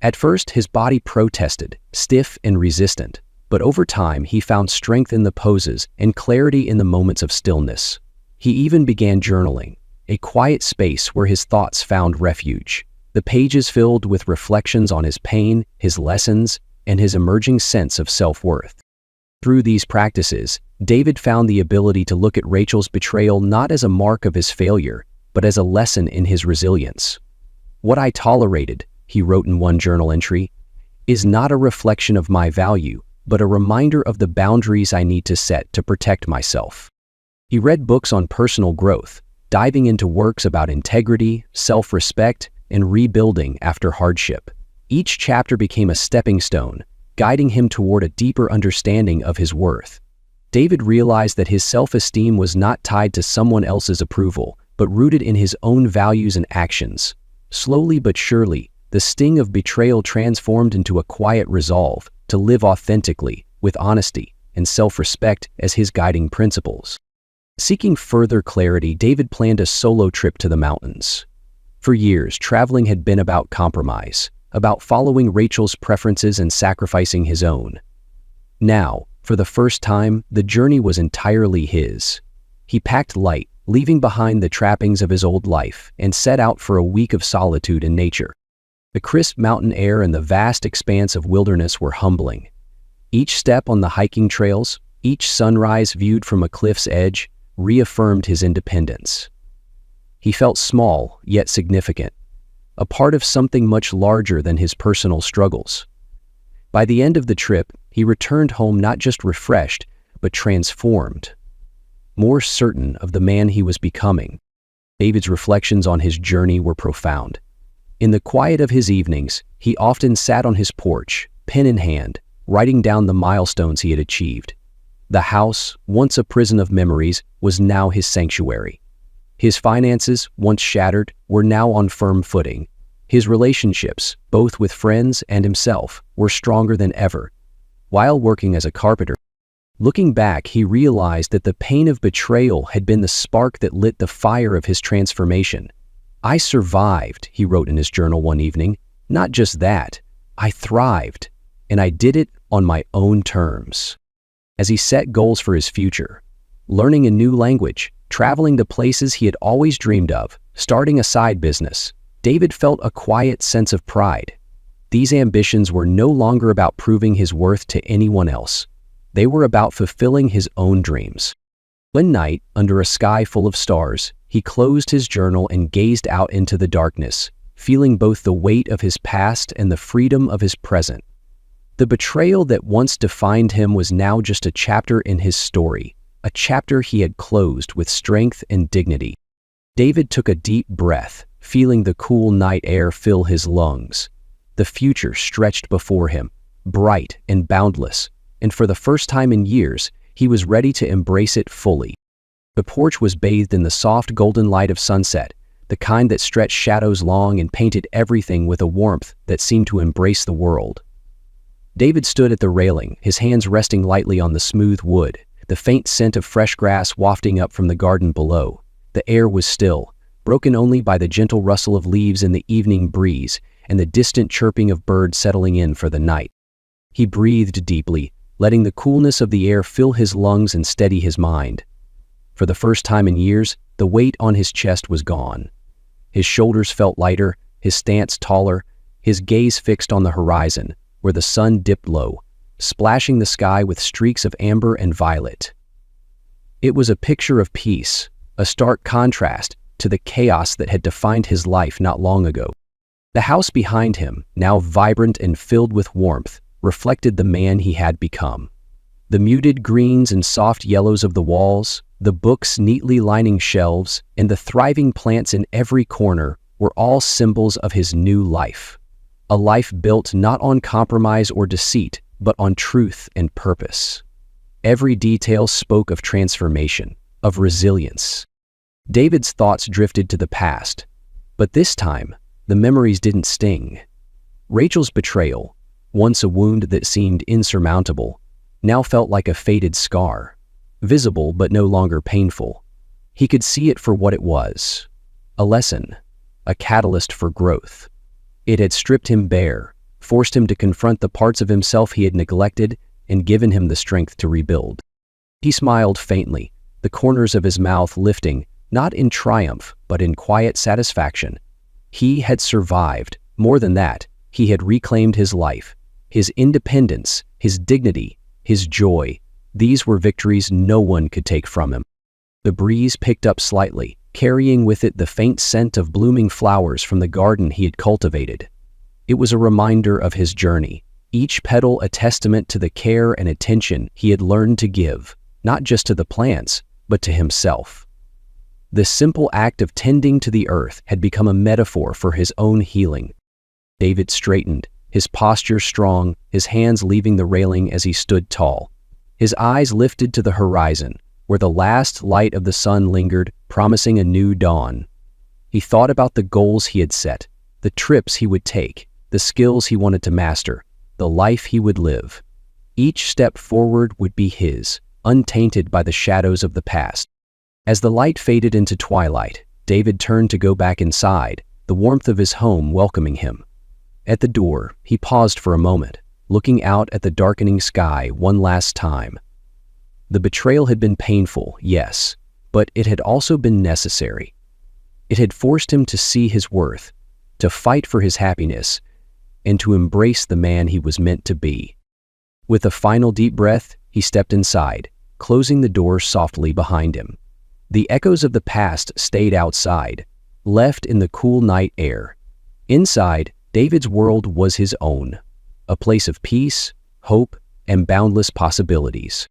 At first, his body protested, stiff and resistant, but over time he found strength in the poses and clarity in the moments of stillness. He even began journaling, a quiet space where his thoughts found refuge. The pages filled with reflections on his pain, his lessons, and his emerging sense of self-worth. Through these practices, David found the ability to look at Rachel's betrayal not as a mark of his failure, but as a lesson in his resilience. "What I tolerated," he wrote in one journal entry, "is not a reflection of my value, but a reminder of the boundaries I need to set to protect myself." He read books on personal growth, diving into works about integrity, self-respect, and rebuilding after hardship. Each chapter became a stepping stone, guiding him toward a deeper understanding of his worth. David realized that his self-esteem was not tied to someone else's approval, but rooted in his own values and actions. Slowly but surely, the sting of betrayal transformed into a quiet resolve to live authentically, with honesty and self-respect as his guiding principles. Seeking further clarity, David planned a solo trip to the mountains. For years, traveling had been about compromise, about following Rachel's preferences and sacrificing his own. Now, for the first time, the journey was entirely his. He packed light, leaving behind the trappings of his old life, and set out for a week of solitude in nature. The crisp mountain air and the vast expanse of wilderness were humbling. Each step on the hiking trails, each sunrise viewed from a cliff's edge, reaffirmed his independence. He felt small, yet significant, a part of something much larger than his personal struggles. By the end of the trip, he returned home not just refreshed, but transformed, more certain of the man he was becoming. David's reflections on his journey were profound. In the quiet of his evenings, he often sat on his porch, pen in hand, writing down the milestones he had achieved. The house, once a prison of memories, was now his sanctuary. His finances, once shattered, were now on firm footing. His relationships, both with friends and himself, were stronger than ever. While working as a carpenter, looking back, he realized that the pain of betrayal had been the spark that lit the fire of his transformation. "I survived," he wrote in his journal one evening. "Not just that, I thrived, and I did it on my own terms." As he set goals for his future, learning a new language, traveling to places he had always dreamed of, starting a side business, David felt a quiet sense of pride. These ambitions were no longer about proving his worth to anyone else. They were about fulfilling his own dreams. One night, under a sky full of stars, he closed his journal and gazed out into the darkness, feeling both the weight of his past and the freedom of his present. The betrayal that once defined him was now just a chapter in his story, a chapter he had closed with strength and dignity. David took a deep breath, feeling the cool night air fill his lungs. The future stretched before him, bright and boundless, and for the first time in years, he was ready to embrace it fully. The porch was bathed in the soft golden light of sunset, the kind that stretched shadows long and painted everything with a warmth that seemed to embrace the world. David stood at the railing, his hands resting lightly on the smooth wood, the faint scent of fresh grass wafting up from the garden below. The air was still, broken only by the gentle rustle of leaves in the evening breeze and the distant chirping of birds settling in for the night. He breathed deeply, letting the coolness of the air fill his lungs and steady his mind. For the first time in years, the weight on his chest was gone. His shoulders felt lighter, his stance taller, his gaze fixed on the horizon, where the sun dipped low, splashing the sky with streaks of amber and violet. It was a picture of peace, a stark contrast to the chaos that had defined his life not long ago. The house behind him, now vibrant and filled with warmth, reflected the man he had become. The muted greens and soft yellows of the walls, the books neatly lining shelves, and the thriving plants in every corner were all symbols of his new life. A life built not on compromise or deceit, but on truth and purpose. Every detail spoke of transformation, of resilience. David's thoughts drifted to the past, but this time, the memories didn't sting. Rachel's betrayal, once a wound that seemed insurmountable, now felt like a faded scar, visible but no longer painful. He could see it for what it was, a lesson, a catalyst for growth. It had stripped him bare, forced him to confront the parts of himself he had neglected, and given him the strength to rebuild. He smiled faintly, the corners of his mouth lifting, not in triumph, but in quiet satisfaction. He had survived. More than that, he had reclaimed his life, his independence, his dignity, his joy. These were victories no one could take from him. The breeze picked up slightly, carrying with it the faint scent of blooming flowers from the garden he had cultivated. It was a reminder of his journey, each petal a testament to the care and attention he had learned to give, not just to the plants, but to himself. The simple act of tending to the earth had become a metaphor for his own healing. David straightened, his posture strong, his hands leaving the railing as he stood tall. His eyes lifted to the horizon, where the last light of the sun lingered, promising a new dawn. He thought about the goals he had set, the trips he would take, the skills he wanted to master, the life he would live. Each step forward would be his, untainted by the shadows of the past. As the light faded into twilight, David turned to go back inside, the warmth of his home welcoming him. At the door, he paused for a moment, looking out at the darkening sky one last time. The betrayal had been painful, yes, but it had also been necessary. It had forced him to see his worth, to fight for his happiness, and to embrace the man he was meant to be. With a final deep breath, he stepped inside, closing the door softly behind him. The echoes of the past stayed outside, left in the cool night air. Inside, David's world was his own, a place of peace, hope, and boundless possibilities.